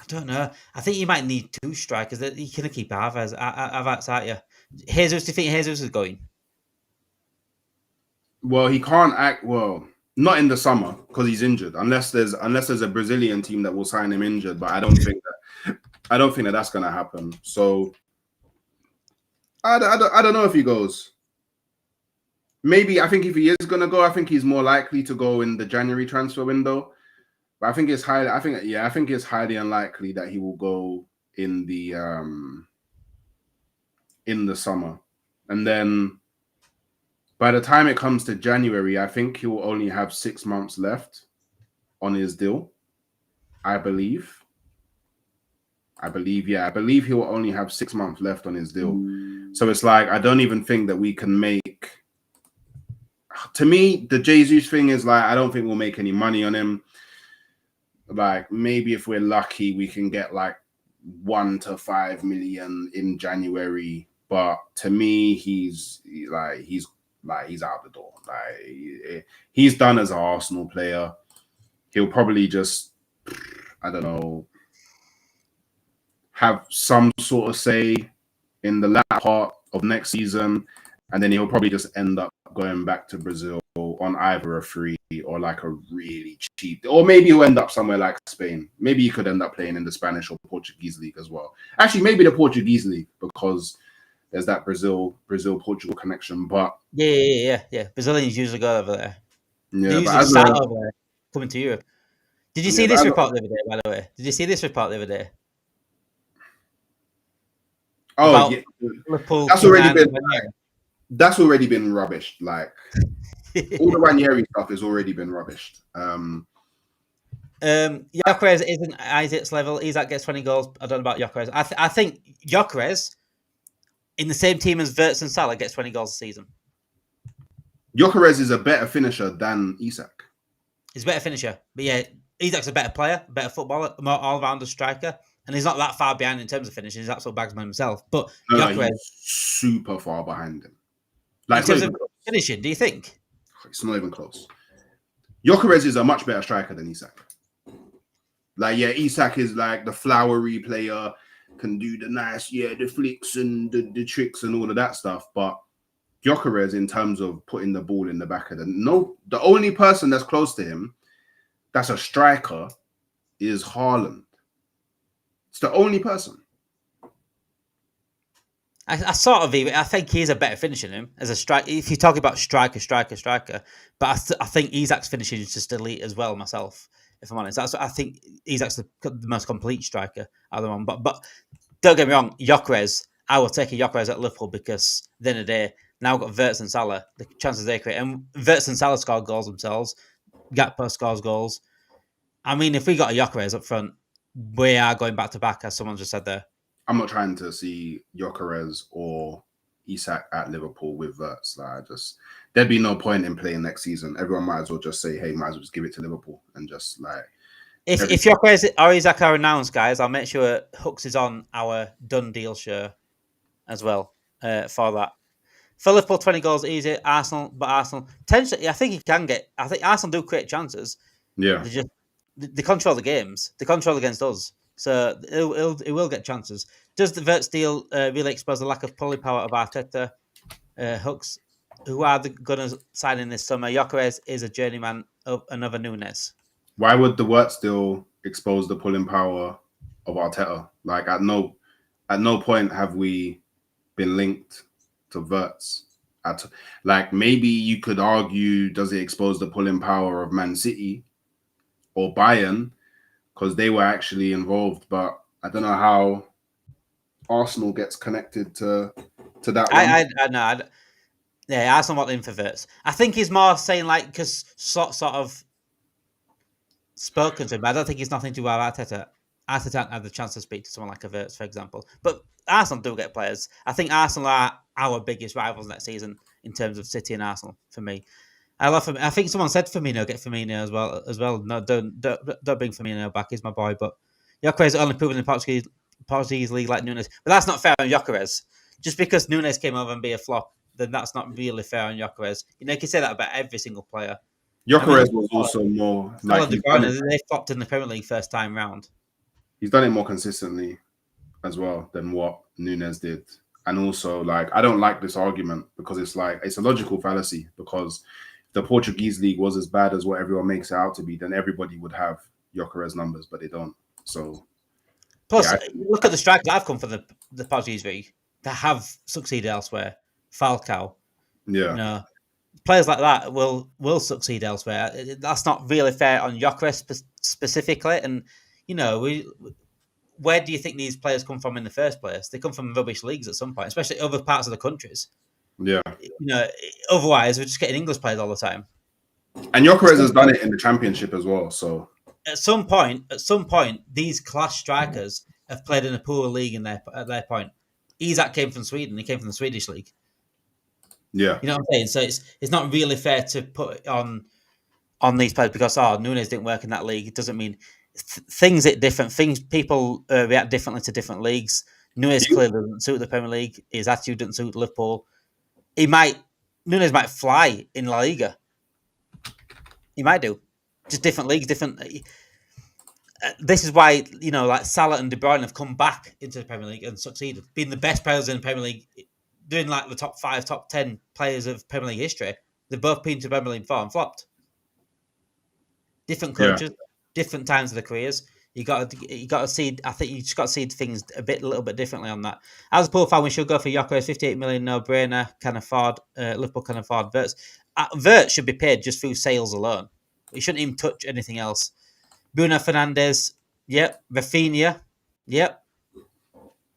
don't know. I think you might need 2 strikers. You can keep Havertz out you. Jesus, do you think Jesus is going? Well, he can't act well. Not in the summer because he's injured. Unless there's a Brazilian team that will sign him injured, but I don't think that that's going to happen. So I don't know if he goes. Maybe I think if he is going to go, I think he's more likely to go in the January transfer window. But I think it's highly unlikely that he will go in the summer. And then by the time it comes to January, I think he will only have 6 months left on his deal. I believe he will only have 6 months left on his deal. So it's like, I don't even think that we can make. To me, the Jesus thing is like, I don't think we'll make any money on him. Like, maybe if we're lucky, we can get like 1 to 5 million in January. But to me, he's out the door. Like, he's done as an Arsenal player. He'll probably just, I don't know, have some sort of say in the latter part of next season, and then he'll probably just end up going back to Brazil on either a free or like a really cheap, or maybe he'll end up somewhere like Spain. Maybe he could end up playing in the Spanish or Portuguese league as well. Actually, maybe the Portuguese league, because there's that Brazil-Portugal connection. But yeah. Brazilians usually go over there. Yeah, they usually start over there, coming to Europe. Did you see this report the other day, by the way? Did you see this report the other day? Oh, yeah. Liverpool, that's already been rubbish. Like, all the Ranieri stuff has already been rubbished. Gyökeres isn't Isaac's level. Isaac gets 20 goals. I don't know about Gyökeres. I think Gyökeres, in the same team as Wirtz and Salah, gets 20 goals a season. Gyökeres is a better finisher than Isak. He's a better finisher. But yeah, Isak's a better player, a better footballer, a more all-rounder striker. And he's not that far behind in terms of finishing. He's absolute bagsman himself. But Gyökeres, he's super far behind him. Like, in terms of finishing, do you think? It's not even close. Gyökeres is a much better striker than Isak. Like, yeah, Isak is like the flowery player, can do the nice, the flicks and the tricks and all of that stuff. But Gyökeres, in terms of putting the ball in the back of the only person that's close to him that's a striker is Haaland. It's the only person. I sort of I think he's a better finisher than him as a striker. If you talk about striker, but I think Isak's finishing is just elite as well. Myself, if I'm honest, I think Isak's the most complete striker out of the one. But don't get me wrong, Gyökeres, I will take a Gyökeres at Liverpool because at the end of the day, Now we've got Wirtz and Salah. The chances they create, and Wirtz and Salah score goals themselves. Gakpo scores goals. I mean, if we got a Gyökeres up front, we are going back to back, as someone just said there. I'm not trying to see Gyökeres or Isak at Liverpool with Wirtz. Like, there'd be no point in playing next season. Everyone might as well just say, hey, might as well just give it to Liverpool and just like. If Gyökeres or Isak are announced, guys, I'll make sure Hooks is on our done deal show as well for that. For Liverpool, 20 goals easy. Arsenal potentially. I think he can get. I think Arsenal do create chances. Yeah, they control the games. They control against us, so it will get chances. Does the Wirtz deal really expose the lack of pulling power of Arteta? Hooks, who are the gunners signing this summer? Gyökeres is a journeyman of another Nunes. Why would the Wirtz deal expose the pulling power of Arteta? Like at no point have we been linked to Wirtz. Like maybe you could argue, does it expose the pulling power of Man City or Bayern because they were actually involved? But I don't know how Arsenal gets connected to that. I know. Yeah, Arsenal want in for Wirtz. I think he's more saying like because sort of spoken to him, but I don't think he's nothing to do with Arteta. Arteta had the chance to speak to someone like a Wirtz, for example. But Arsenal do get players. I think Arsenal are our biggest rivals next season in terms of City and Arsenal. For me, I think someone said Firmino, get Firmino as well. No, don't bring Firmino back. He's my boy. But Gyökeres only proven in the Portuguese league like Nunes. But that's not fair on Gyökeres. Just because Nunes came over and be a flop, then that's not really fair on Gyökeres. You know, you can say that about every single player. Gyökeres was also more like they flopped in the Premier League first time round. He's done it more consistently as well than what Nunes did. And also, like, I don't like this argument because it's a logical fallacy because if the Portuguese league was as bad as what everyone makes it out to be, then everybody would have Gyökeres numbers, but they don't. So, plus, look at the strikers that have come from the Portuguese league that have succeeded elsewhere. Falcao, players like that will succeed elsewhere. That's not really fair on Gyökeres specifically. And where do you think these players come from in the first place? They come from rubbish leagues at some point, especially other parts of the countries. Yeah. Otherwise we're just getting English players all the time. And Gyökeres has done it in the Championship as well. So at some point, these class strikers have played in a poor league at their point. Isak came from Sweden. He came from the Swedish league. Yeah. You know what I'm saying? So it's not really fair to put on these players because Nunes didn't work in that league. It doesn't mean things at different things. People react differently to different leagues. Nunes clearly doesn't suit the Premier League. His attitude doesn't suit Liverpool. Nunes might fly in La Liga. He might do. Just different leagues, different. This is why like Salah and De Bruyne have come back into the Premier League and succeeded, being the best players in the Premier League, doing like the top 5, top 10 players of Premier League history. They've both been to the Premier League before and flopped. Different coaches, different times of their careers. You got to see. I think you just got to see things a little bit differently on that. As a poor fan, we should go for Gyökeres. 58 million, no brainer. Can afford. Liverpool can afford Wirtz. Wirtz should be paid just through sales alone. He shouldn't even touch anything else. Bruno Fernandes, yep. Rafinha, yep.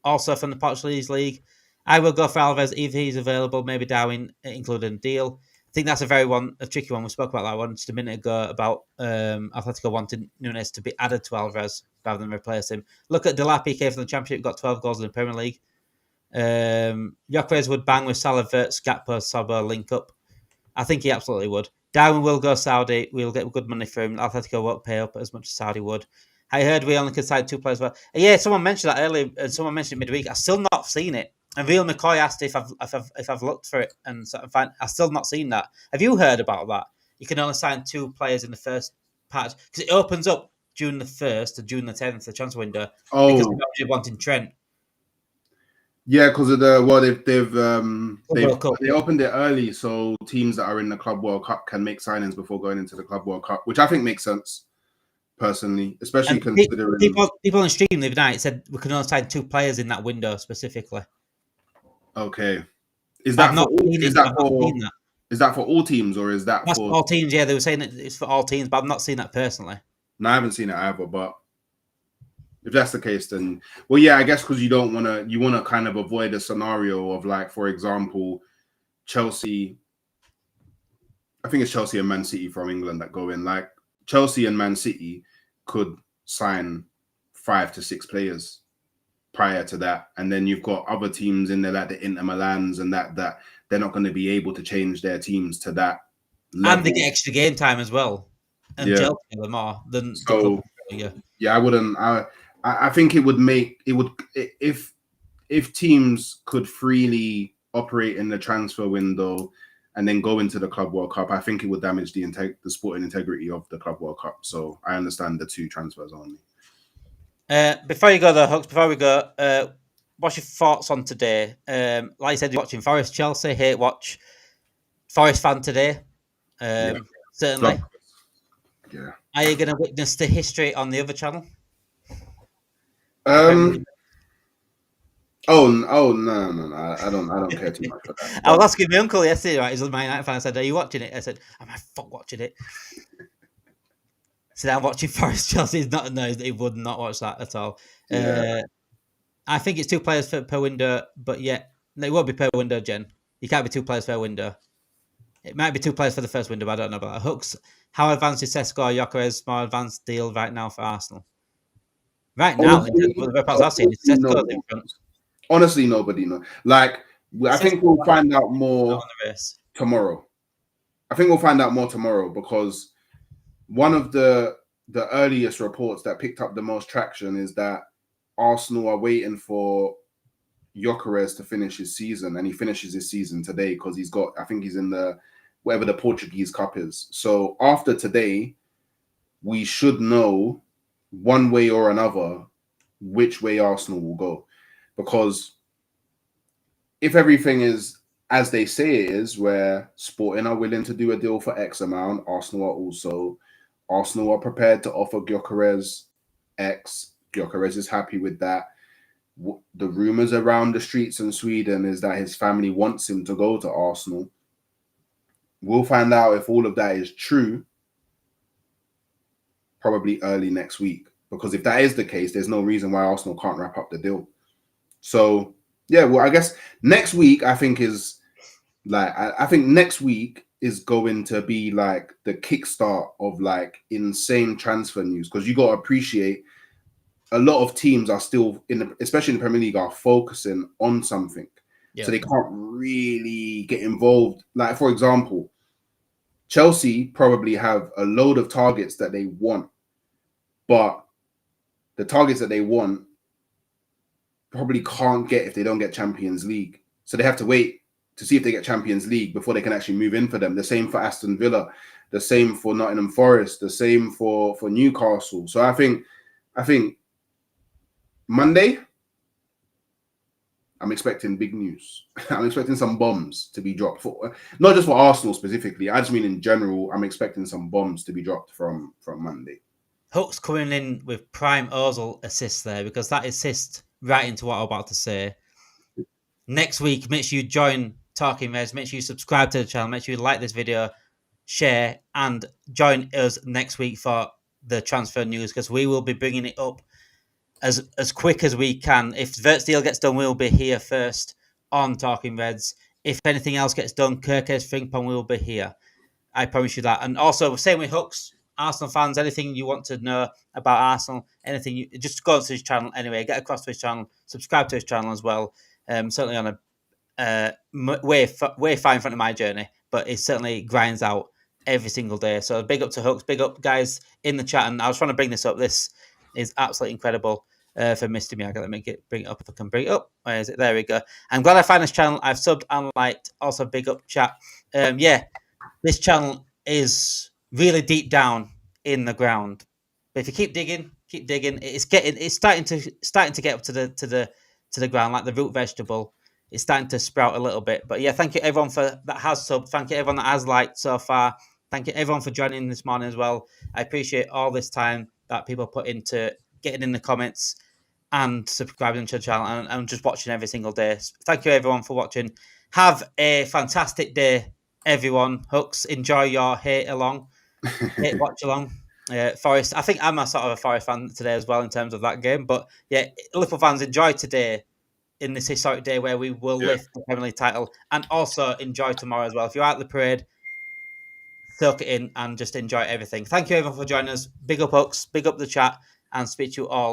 Also from the Portuguese league. I will go for Alves if he's available. Maybe Darwin included in the deal. I think that's a tricky one. We spoke about that one just a minute ago about Atletico wanting Nunes to be added to Alvarez rather than replace him. Look at Delapi, came from the Championship, got 12 goals in the Premier League. Gyökeres would bang with Salah, Wirtz, Gakpo, Sobo link up. I think he absolutely would. Darwin will go Saudi. We'll get good money for him. Atletico won't pay up as much as Saudi would. I heard we only could sign 2 players. Well, yeah, someone mentioned that earlier, and someone mentioned it midweek. I've still not seen it. And Real McCoy asked if I've looked for it, and I've still not seen that. Have you heard about that? You can only sign 2 players in the first part because it opens up June the 1st to June the 10th, the transfer window. Because they're wanting Trent. Yeah, because of they opened it early, so teams that are in the Club World Cup can make signings before going into the Club World Cup, which I think makes sense. Personally, especially considering people on stream the other night said we can only sign 2 players in that window specifically. Okay, is that for all teams or is that for all teams? Yeah, they were saying it's for all teams, but I've not seen that personally. No, I haven't seen it either. But if that's the case, then I guess because you want to kind of avoid a scenario of like, for example, Chelsea. I think it's Chelsea and Man City from England that go in. Like Chelsea and Man City could sign 5 to 6 players prior to that, and then you've got other teams in there like the Inter Milans and that they're not going to be able to change their teams to that level. And they get extra game time as well, and Chelsea are more than so. I wouldn't. I think it would if teams could freely operate in the transfer window and then go into the Club World Cup. I think it would damage the sporting integrity of the Club World Cup. So I understand the 2 transfers only. Before you go, Hooks, before we go, what's your thoughts on today? Like I said, you're watching Forest Chelsea. Hate watch. Forest fan today. Certainly. Yeah. Are you going to witness the history on the other channel? Oh no! I don't care too much for that. I was asking my uncle yesterday. Right, he's a Man United fan. I said, "Are you watching it?" I said, "Am I watching it?" So I'm watching Forest Chelsea. He's not knows that he would not watch that at all. Yeah. I think it's 2 players per window, but it won't be per window, Jen. You can't be 2 players per window. It might be 2 players for the first window, but I don't know about that. Hooks, how advanced is Sesko or Gyökeres more advanced deal right now for Arsenal? Right now, the reports I've seen, it's Sesko in front. Honestly, nobody knows. Like, I think we'll find out more tomorrow. I think we'll find out more tomorrow because one of the earliest reports that picked up the most traction is that Arsenal are waiting for Gyökeres to finish his season, and he finishes his season today because I think he's in the whatever the Portuguese Cup is. So after today, we should know one way or another which way Arsenal will go. Because if everything is as they say it is, where Sporting are willing to do a deal for X amount, Arsenal are prepared to offer Gyökeres X. Gyökeres is happy with that. The rumors around the streets in Sweden is that his family wants him to go to Arsenal. We'll find out if all of that is true probably early next week. Because if that is the case, there's no reason why Arsenal can't wrap up the deal. So, yeah, well, I guess next week, I think next week is going to be like the kickstart of like insane transfer news. Because you got to appreciate a lot of teams are still, especially in the Premier League, are focusing on something. Yeah. So they can't really get involved. Like, for example, Chelsea probably have a load of targets that they want. But the targets that they want probably can't get if they don't get Champions League. So they have to wait to see if they get Champions League before they can actually move in for them. The same for Aston Villa, the same for Nottingham Forest, the same for Newcastle. So I think Monday, I'm expecting big news. I'm expecting some bombs to be dropped for not just for Arsenal specifically. I just mean in general, I'm expecting some bombs to be dropped from Monday. Hooks coming in with prime Ozil assist there because that assist right into what I'm about to say. Next week, make sure you join Talking Reds. Make sure you subscribe to the channel. Make sure you like this video, share, and join us next week for the transfer news because we will be bringing it up as quick as we can. If Wirtz deal gets done, we'll be here first on Talking Reds. If anything else gets done, Kirkes Frimpong will be here. I promise you that. And also, same with Hooks. Arsenal fans, anything you want to know about Arsenal, anything, just go to his channel anyway. Get across to his channel, subscribe to his channel as well. Certainly on a way far in front of my journey, but it certainly grinds out every single day. So big up to Hooks, big up guys in the chat. And I was trying to bring this up. This is absolutely incredible for Mr. Miyagi. Let me bring it up if I can bring it up. Where is it? There we go. I'm glad I found this channel. I've subbed and liked. Also, big up chat. This channel is really deep down in the ground, but if you keep digging, it's starting to get up to the ground like the root vegetable. It's starting to sprout a little bit. But yeah, thank you everyone that has subbed. Thank you everyone that has liked so far. Thank you everyone for joining this morning as well. I appreciate all this time that people put into getting in the comments and subscribing to the channel and just watching every single day. Thank you everyone for watching. Have a fantastic day, everyone. Hooks, enjoy your hate watch along. Forest. I think I'm a sort of a Forest fan today as well in terms of that game. But yeah, Liverpool fans, enjoy today. in this historic day where we will lift the Premier League title, and also enjoy tomorrow as well. If you're out at the parade, soak it in and just enjoy everything. Thank you everyone for joining us. Big up Hooks, big up the chat, and speak to you all